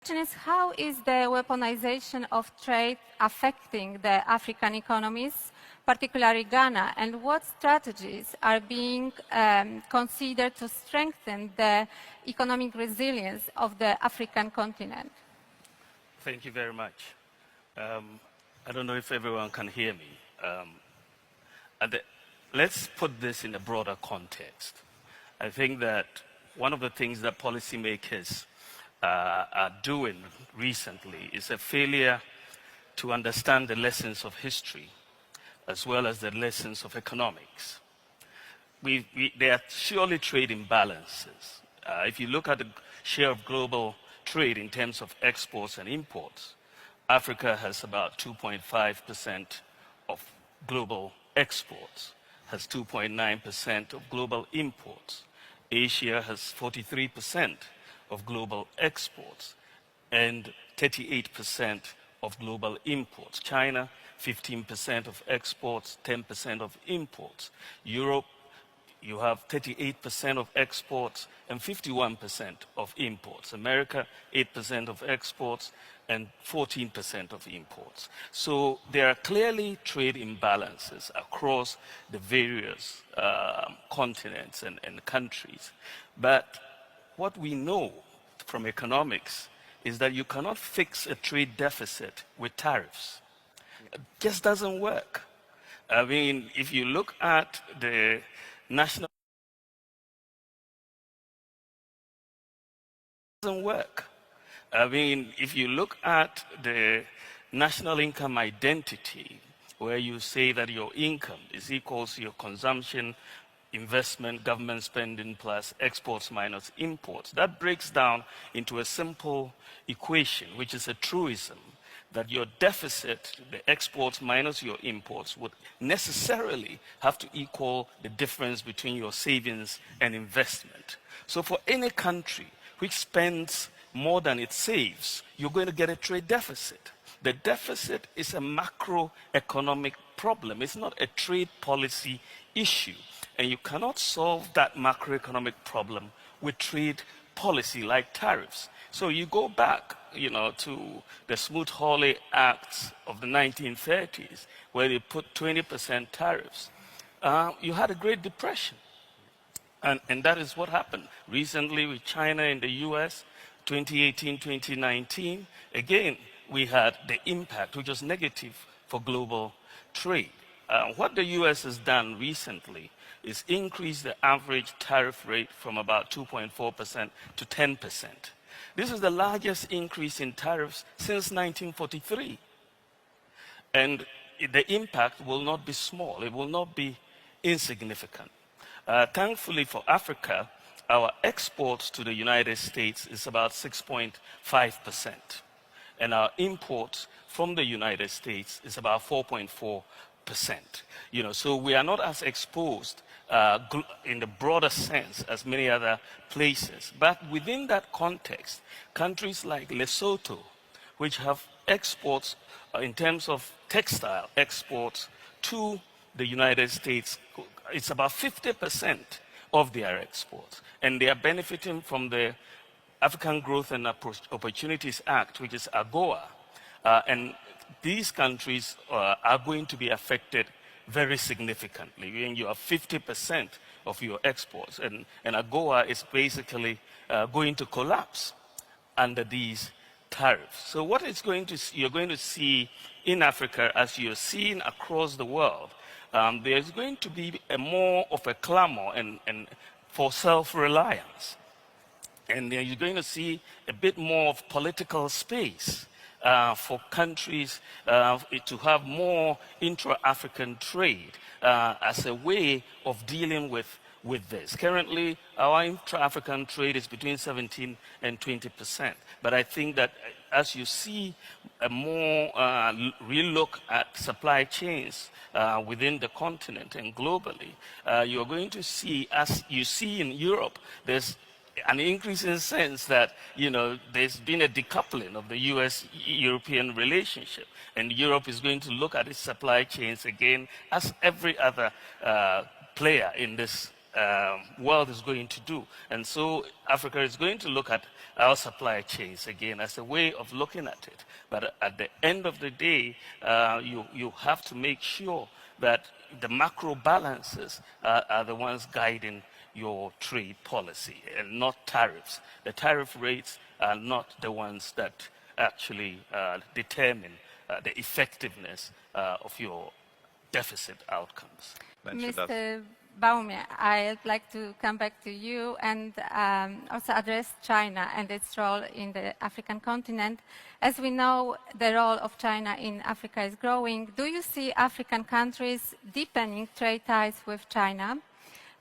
question is, how is the weaponization of trade affecting the African economies, particularly Ghana, and what strategies are being considered to strengthen the economic resilience of the African continent? Thank you very much. I don't know if everyone can hear me. Let's put this in a broader context. I think that one of the things that policymakers are doing recently is a failure to understand the lessons of history as well as the lessons of economics. There are surely trade imbalances. If you look at the share of global trade in terms of exports and imports, Africa has about 2.5% of global exports, has 2.9% of global imports. Asia has 43% of global exports and 38% of global imports. China, 15% of exports, 10% of imports. Europe, you have 38% of exports and 51% of imports. America, 8% of exports and 14% of imports. So there are clearly trade imbalances across the various continents and countries. But what we know from economics is that you cannot fix a trade deficit with tariffs. It just doesn't work. I mean, if you look at the national doesn't work. I mean, if you look at the national income identity, where you say that your income is equal to your consumption, investment, government spending plus exports minus imports, that breaks down into a simple equation, which is a truism, that your deficit, the exports minus your imports, would necessarily have to equal the difference between your savings and investment. So for any country which spends more than it saves, you're going to get a trade deficit. The deficit is a macroeconomic problem. It's not a trade policy issue. And you cannot solve that macroeconomic problem with trade policy like tariffs. So you go back, to the Smoot-Hawley Acts of the 1930s, where they put 20% tariffs. You had a Great Depression. And that is what happened recently with China and the US, 2018, 2019. Again, we had the impact, which was negative for global trade. What the US has done recently is increase the average tariff rate from about 2.4% to 10%. This is the largest increase in tariffs since 1943. And the impact will not be small. It will not be insignificant. Thankfully for Africa, our exports to the United States is about 6.5%. And our imports from the United States is about 4.4%. So we are not as exposed in the broader sense as many other places. But within that context, countries like Lesotho, which have exports in terms of textile exports to the United States, it's about 50% of their exports. And they are benefiting from the African Growth and Opportunities Act, which is AGOA. And these countries are going to be affected very significantly. When you have 50% of your exports, and AGOA is basically going to collapse under these tariffs. So what you're going to see in Africa, as you're seeing across the world, there's going to be more of a clamor and for self-reliance. And you're going to see a bit more of political space for countries to have more intra-African trade as a way of dealing with this. Currently, our intra-African trade is between 17 and 20%. But I think that as you see a more relook at supply chains within the continent and globally, you're going to see, as you see in Europe, there's an increasing sense that, there's been a decoupling of the US-European relationship. And Europe is going to look at its supply chains again as every other player in this world is going to do. And so Africa is going to look at our supply chains again as a way of looking at it. But at the end of the day, you have to make sure that the macro balances are the ones guiding your trade policy and not tariffs. The tariff rates are not the ones that actually determine the effectiveness of your deficit outcomes. Mr. Bawumia, I'd like to come back to you and also address China and its role in the African continent. As we know, the role of China in Africa is growing. Do you see African countries deepening trade ties with China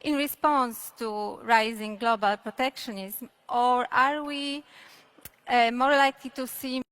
in response to rising global protectionism, or are we more likely to see